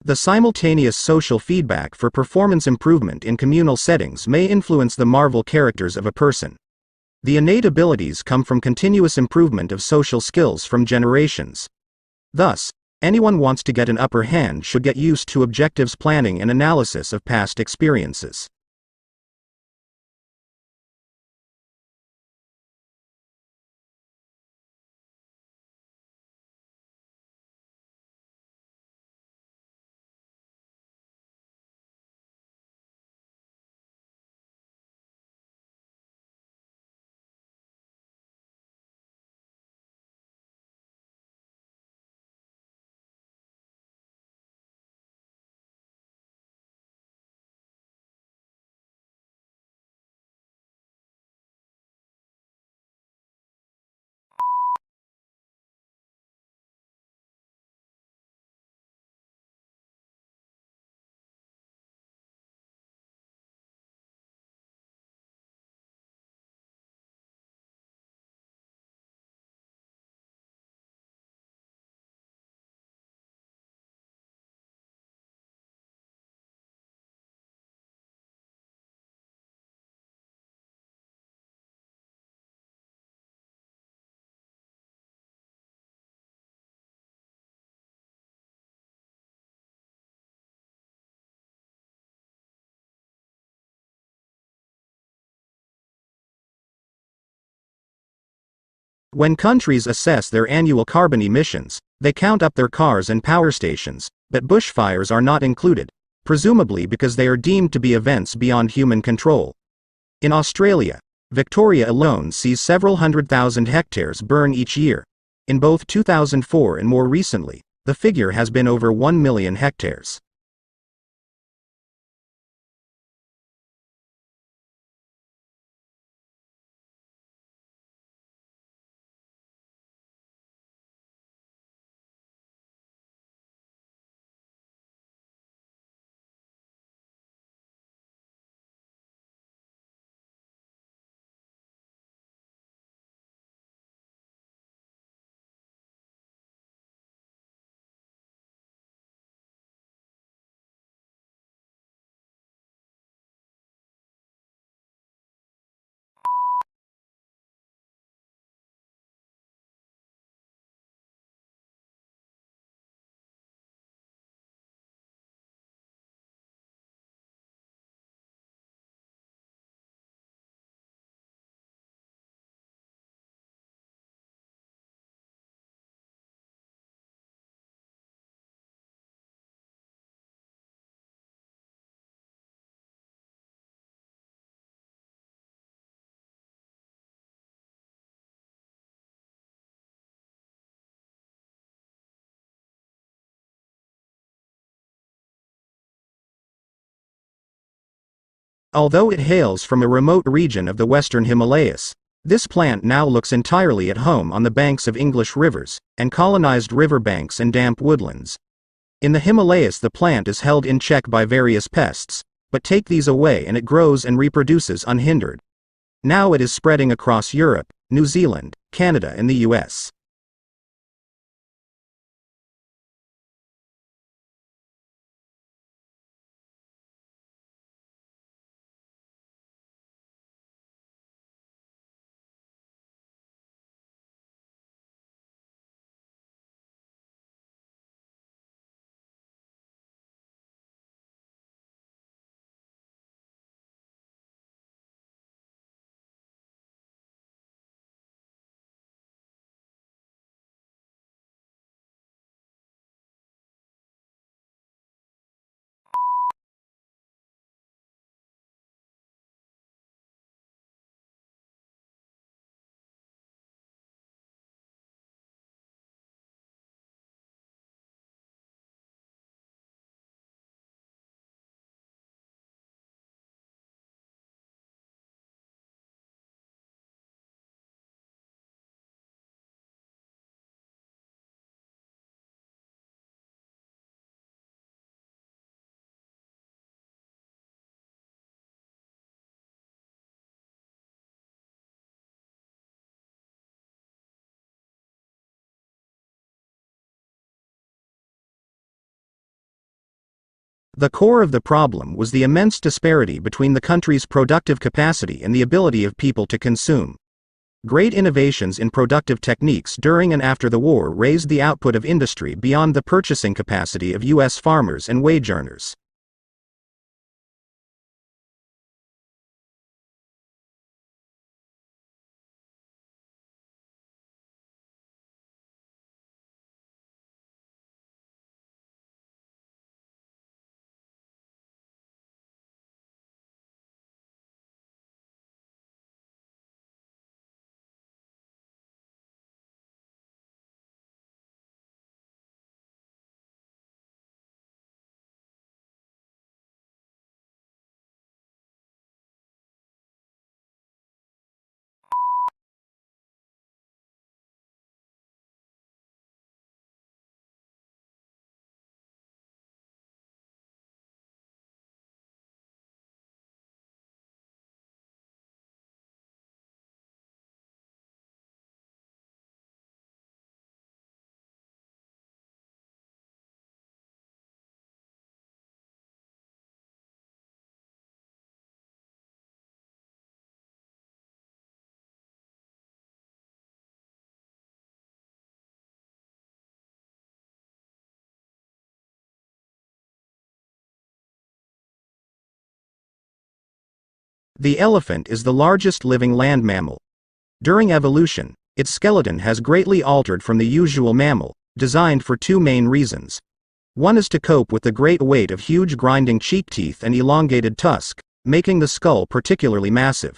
The simultaneous social feedback for performance improvement in communal settings may influence the Marvel characters of a person. The innate abilities come from continuous improvement of social skills from generations. Thus, anyone wants to get an upper hand should get used to objectives planning and analysis of past experiences. When countries assess their annual carbon emissions, they count up their cars and power stations, but bushfires are not included, presumably because they are deemed to be events beyond human control. In Australia, Victoria alone sees several 100,000 hectares burn each year. In both 2004 and more recently, the figure has been over 1 million hectares. Although it hails from a remote region of the western Himalayas, this plant now looks entirely at home on the banks of English rivers, and colonized river banks and damp woodlands. In the Himalayas the plant is held in check by various pests, but take these away and it grows and reproduces unhindered. Now it is spreading across Europe, New Zealand, Canada and the US. The core of the problem was the immense disparity between the country's productive capacity and the ability of people to consume. Great innovations in productive techniques during and after the war raised the output of industry beyond the purchasing capacity of U.S. farmers and wage earners. The elephant is the largest living land mammal. During evolution, its skeleton has greatly altered from the usual mammal, designed for two main reasons. One is to cope with the great weight of huge grinding cheek teeth and elongated tusk, making the skull particularly massive.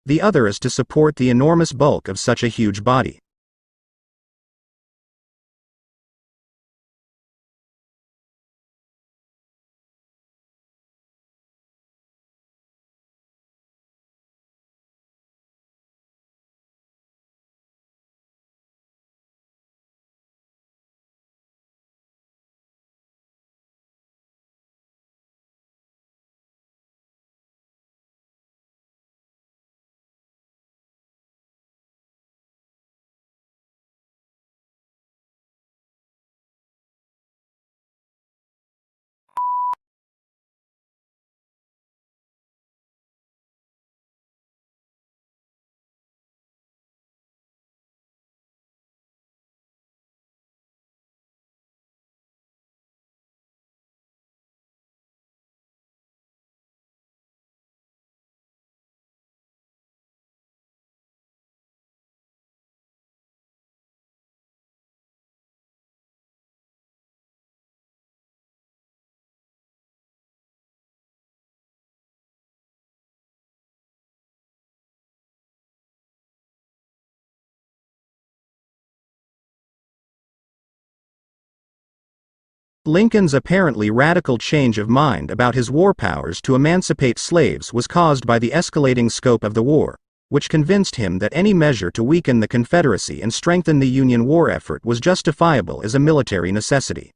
The other is to support the enormous bulk of such a huge body. Lincoln's apparently radical change of mind about his war powers to emancipate slaves was caused by the escalating scope of the war, which convinced him that any measure to weaken the Confederacy and strengthen the Union war effort was justifiable as a military necessity.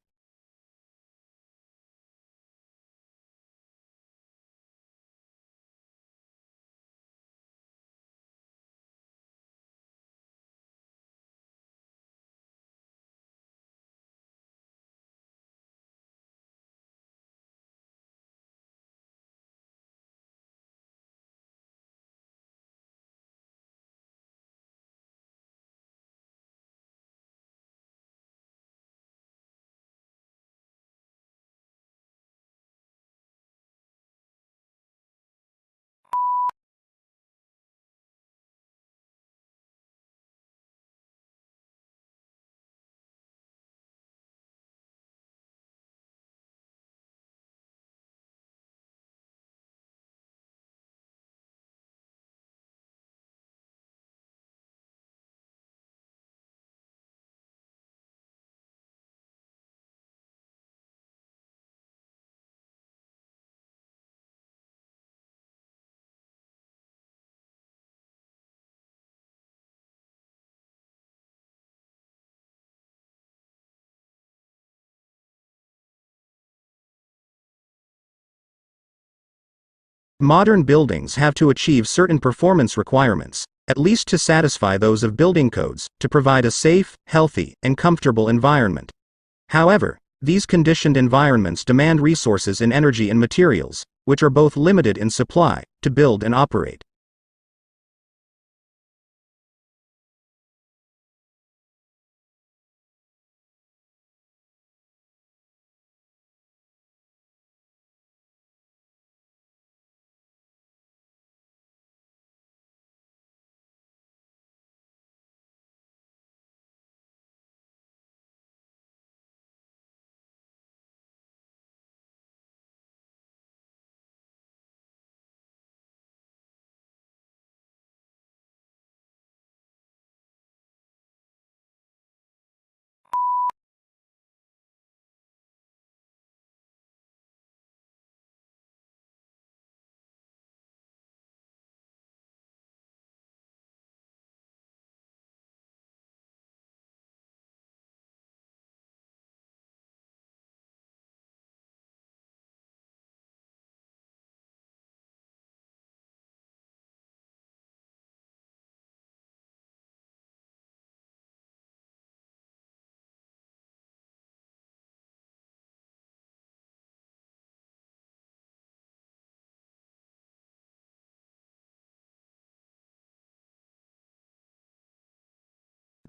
Modern buildings have to achieve certain performance requirements, at least to satisfy those of building codes, to provide a safe, healthy, and comfortable environment. However, These conditioned environments demand resources in energy and materials, which are both limited in supply, to build and operate.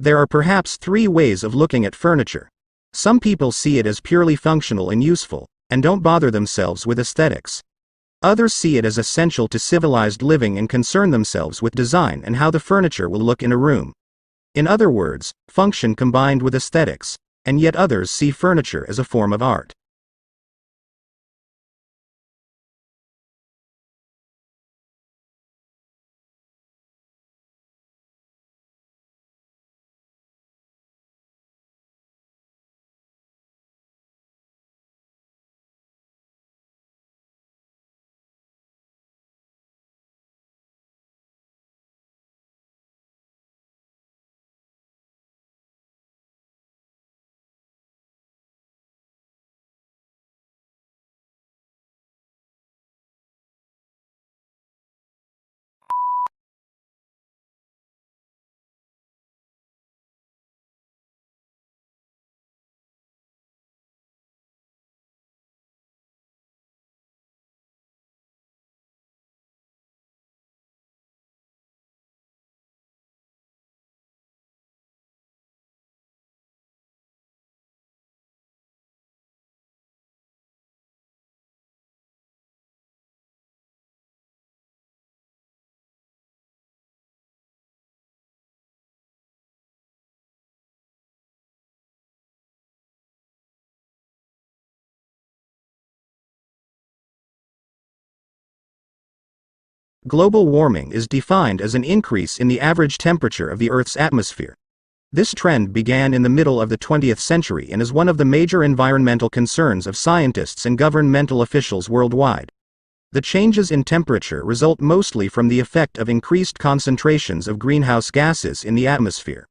There are perhaps three ways of looking at furniture. Some people see it as purely functional and useful, and don't bother themselves with aesthetics. Others see it as essential to civilized living and concern themselves with design and how the furniture will look in a room. In other words, function combined with aesthetics, and yet others see furniture as a form of art. Global warming is defined as an increase in the average temperature of the Earth's atmosphere. This trend began in the middle of the 20th century and is one of the major environmental concerns of scientists and governmental officials worldwide. The changes in temperature result mostly from the effect of increased concentrations of greenhouse gases in the atmosphere.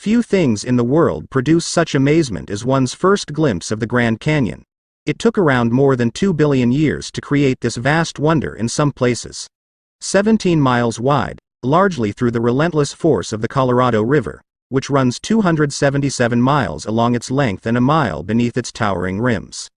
Few things in the world produce such amazement as one's first glimpse of the Grand Canyon. It took around more than 2 billion years to create this vast wonder in some places. 17 miles wide, largely through the relentless force of the Colorado River. which runs 277 miles along its length and a mile beneath its towering rims.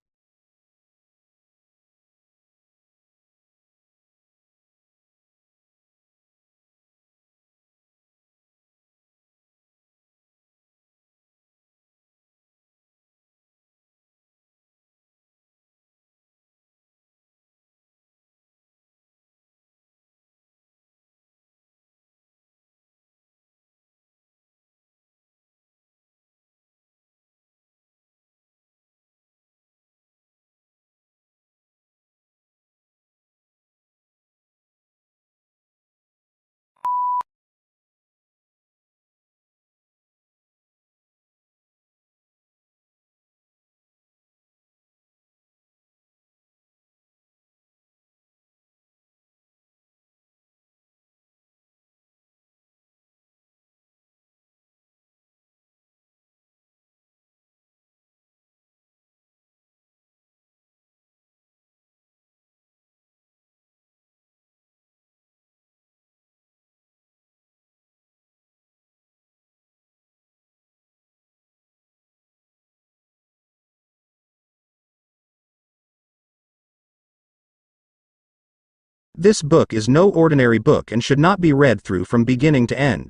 This book is no ordinary book and should not be read through from beginning to end.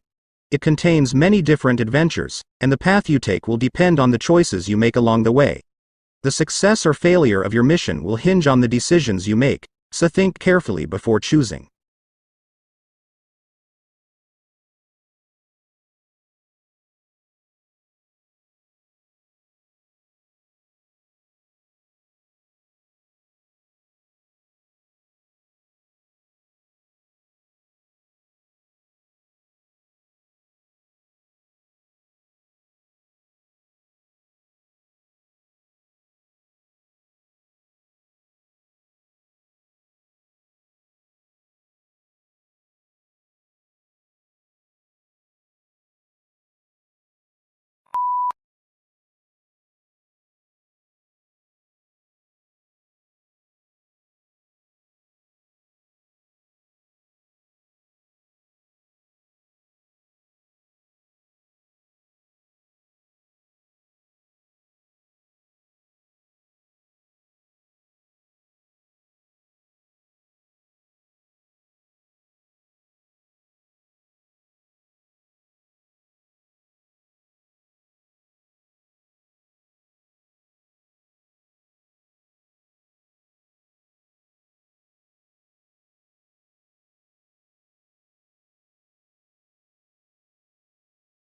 It contains many different adventures, and the path you take will depend on the choices you make along the way. The success or failure of your mission will hinge on the decisions you make, so think carefully before choosing.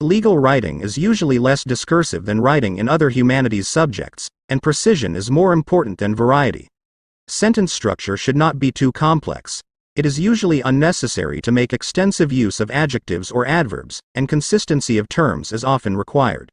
Legal writing is usually less discursive than writing in other humanities subjects, and precision is more important than variety. Sentence structure should not be too complex. It is usually unnecessary to make extensive use of adjectives or adverbs, and consistency of terms is often required.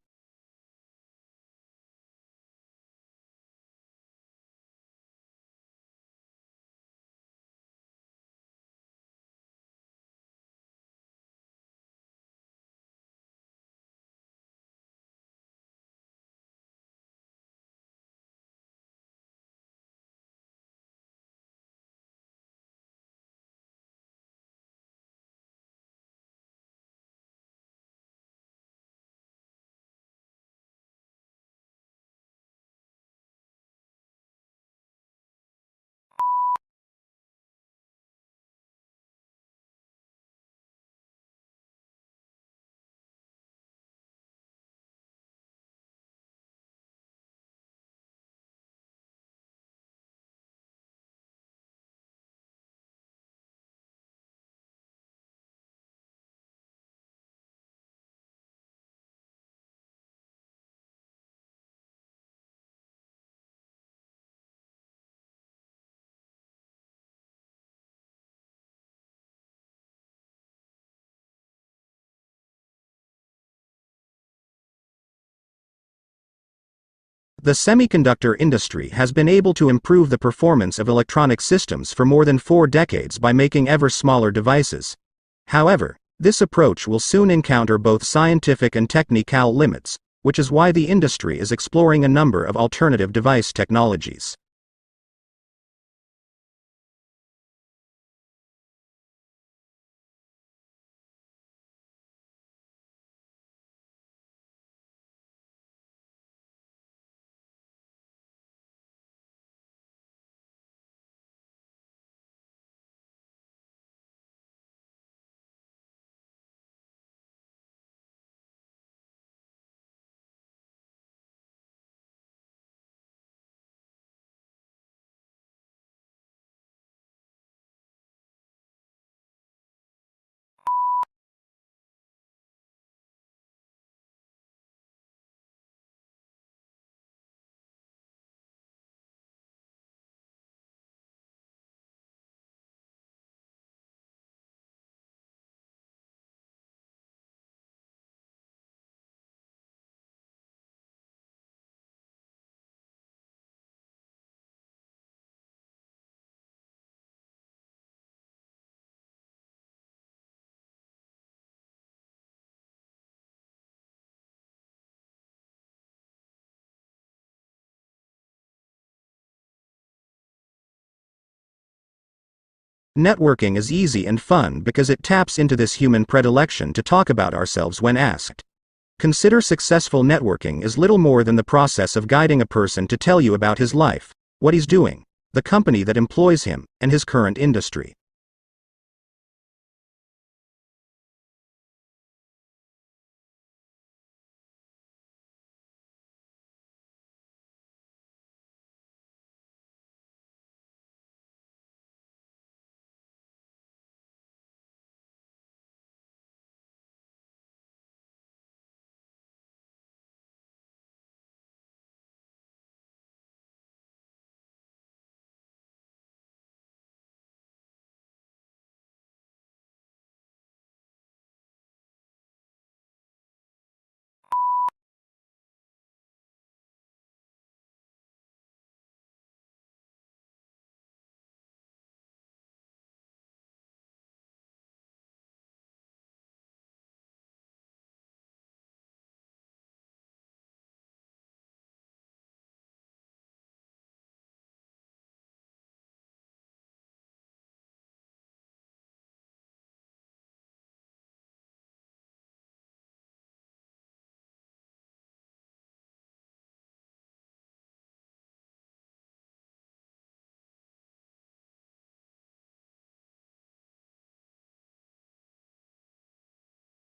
The semiconductor industry has been able to improve the performance of electronic systems for more than 4 decades by making ever smaller devices. However, this approach will soon encounter both scientific and technical limits, which is why the industry is exploring a number of alternative device technologies. Networking is easy and fun because it taps into this human predilection to talk about ourselves when asked. Consider successful networking as little more than the process of guiding a person to tell you about his life, what he's doing, the company that employs him, and his current industry.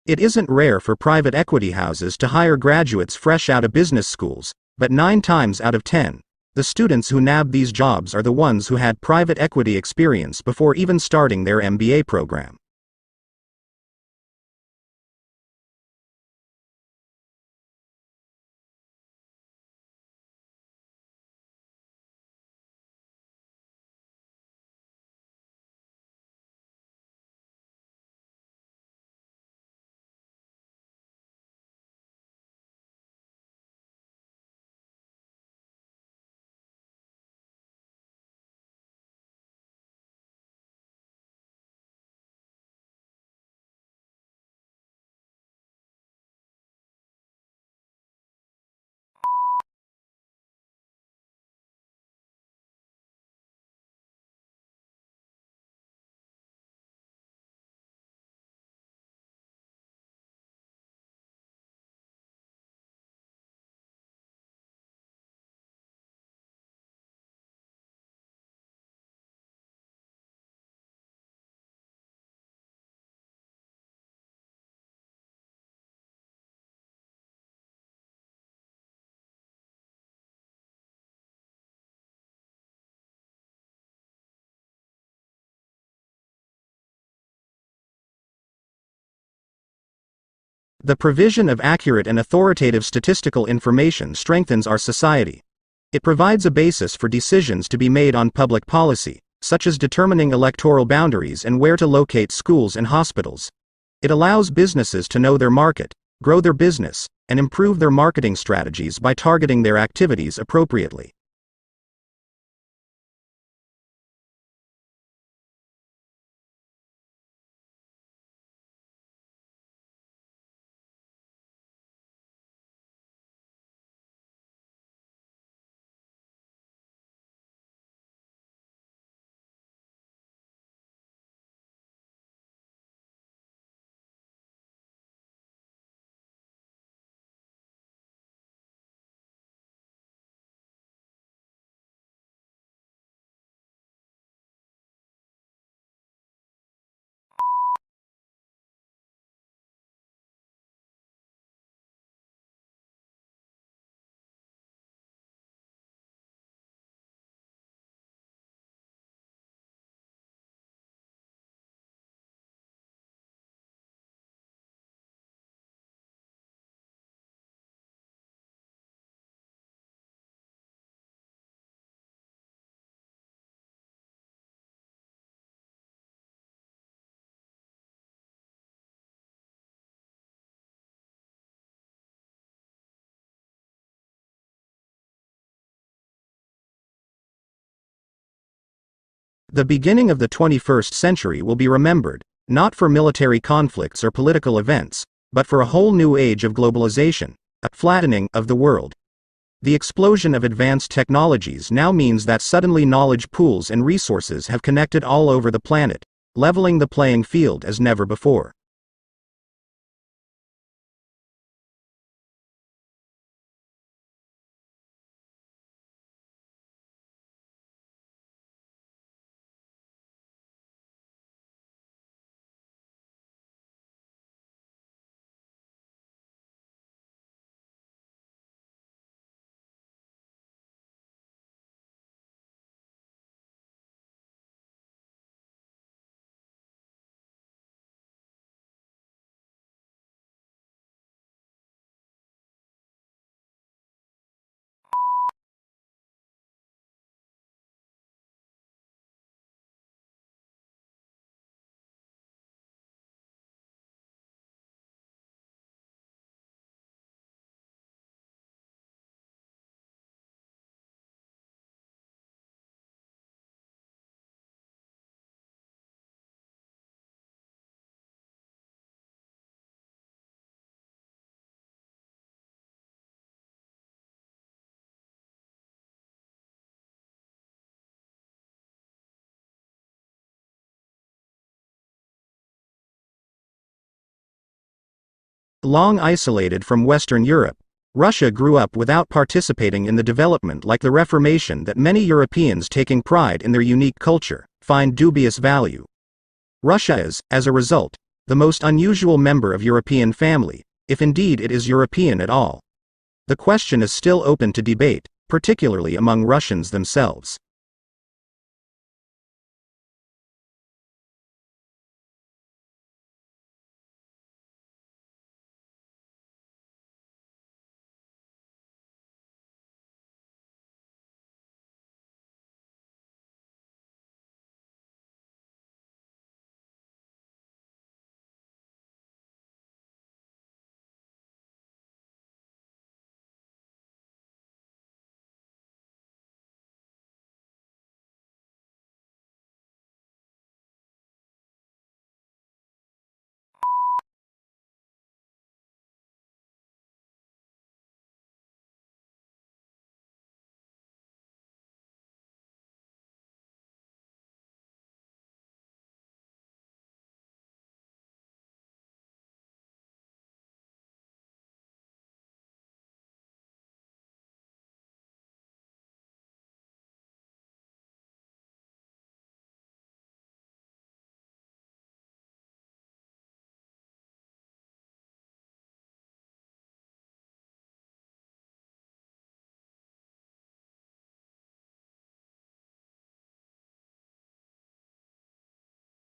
It isn't rare for private equity houses to hire graduates fresh out of business schools, but 9 times out of 10, the students who nab these jobs are the ones who had private equity experience before even starting their MBA program. The provision of accurate and authoritative statistical information strengthens our society. It provides a basis for decisions to be made on public policy, such as determining electoral boundaries and where to locate schools and hospitals. It allows businesses to know their market, grow their business, and improve their marketing strategies by targeting their activities appropriately. The beginning of the 21st century will be remembered, not for military conflicts or political events, but for a whole new age of globalization, a flattening of the world. The explosion of advanced technologies now means that suddenly knowledge pools and resources have connected all over the planet, leveling the playing field as never before. Long isolated from Western Europe, Russia grew up without participating in the development like the Reformation that many Europeans taking pride in their unique culture find dubious value. Russia is, as a result, the most unusual member of European family, if indeed it is European at all. The question is still open to debate, particularly among Russians themselves.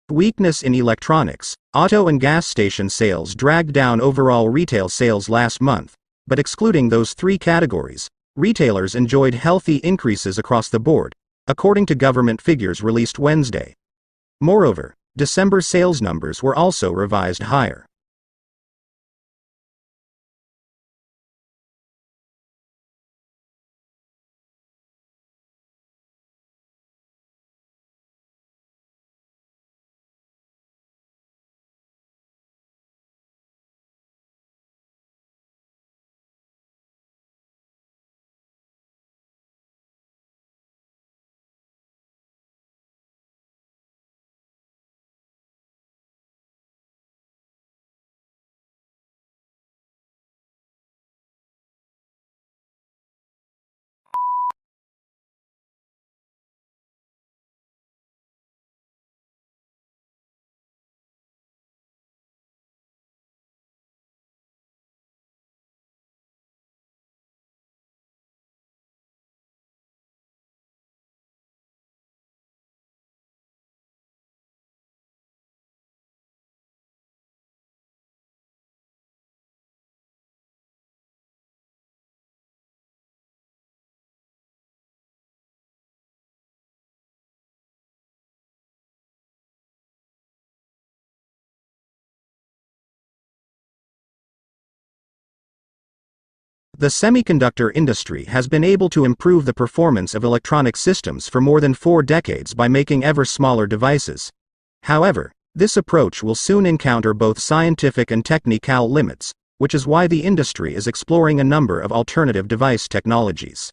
Weakness in electronics, auto and gas station sales dragged down overall retail sales last month, but excluding those three categories, retailers enjoyed healthy increases across the board, according to government figures released Wednesday. Moreover, December sales numbers were also revised higher. The semiconductor industry has been able to improve the performance of electronic systems for more than 4 decades by making ever smaller devices. However, this approach will soon encounter both scientific and technical limits, which is why the industry is exploring a number of alternative device technologies.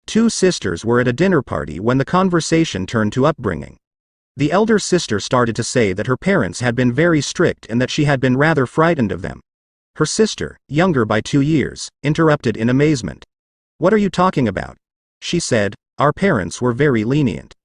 Two sisters were at a dinner party when the conversation turned to upbringing. The elder sister started to say that her parents had been very strict and that she had been rather frightened of them. Her sister, younger by 2 years, interrupted in amazement. "What are you talking about?" she said. "Our parents were very lenient."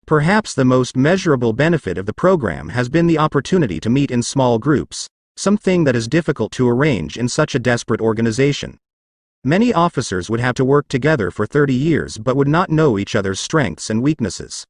Perhaps the most measurable benefit of the program has been the opportunity to meet in small groups, something that is difficult to arrange in such a desperate organization. Many officers would have to work together for 30 years but would not know each other's strengths and weaknesses.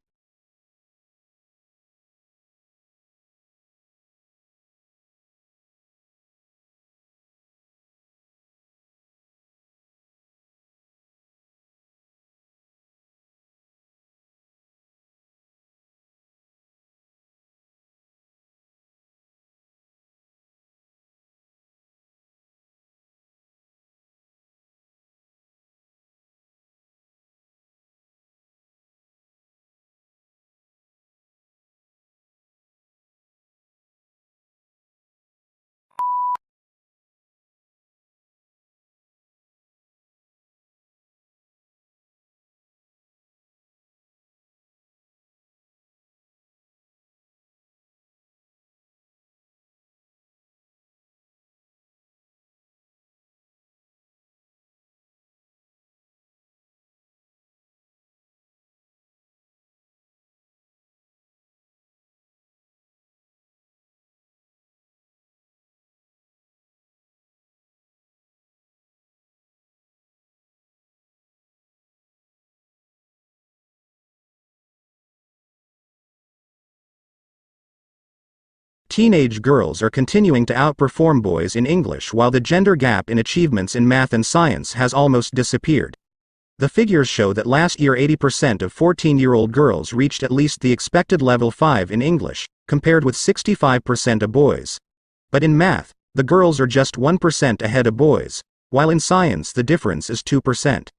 Teenage girls are continuing to outperform boys in English while the gender gap in achievements in math and science has almost disappeared. The figures show that last year 80% of 14-year-old girls reached at least the expected level 5 in English, compared with 65% of boys. But in math, the girls are just 1% ahead of boys, while in science the difference is 2%.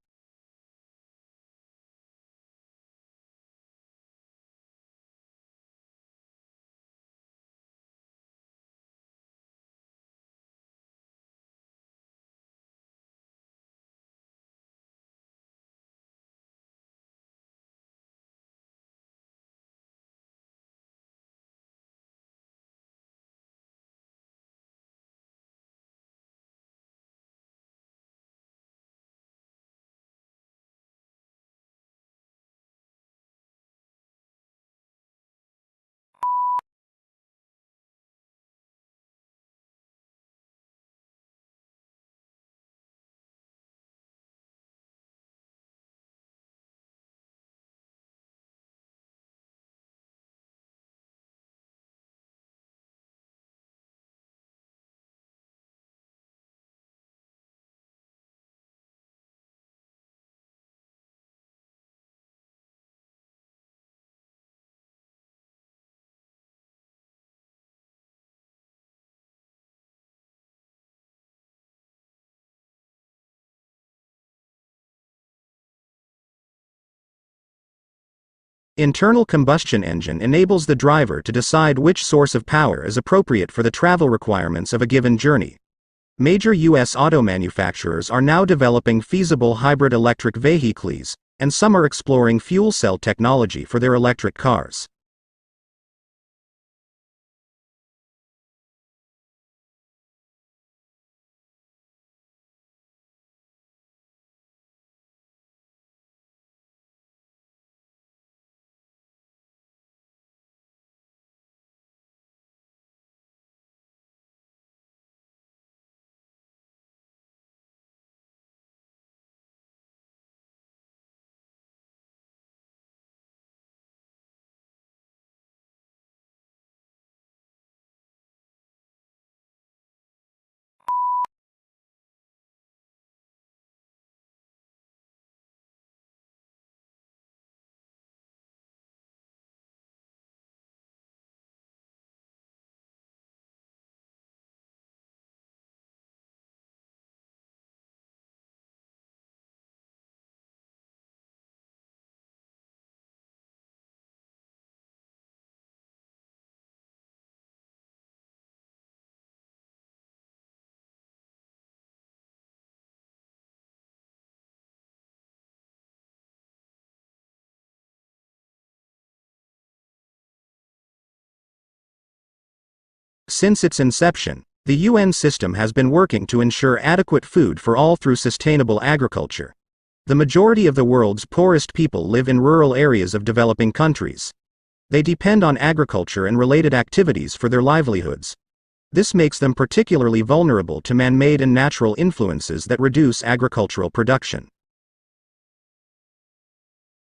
Internal combustion engine enables the driver to decide which source of power is appropriate for the travel requirements of a given journey. Major U.S. auto manufacturers are now developing feasible hybrid electric vehicles, and some are exploring fuel cell technology for their electric cars. Since its inception, the UN system has been working to ensure adequate food for all through sustainable agriculture. The majority of the world's poorest people live in rural areas of developing countries. They depend on agriculture and related activities for their livelihoods. This makes them particularly vulnerable to man-made and natural influences that reduce agricultural production.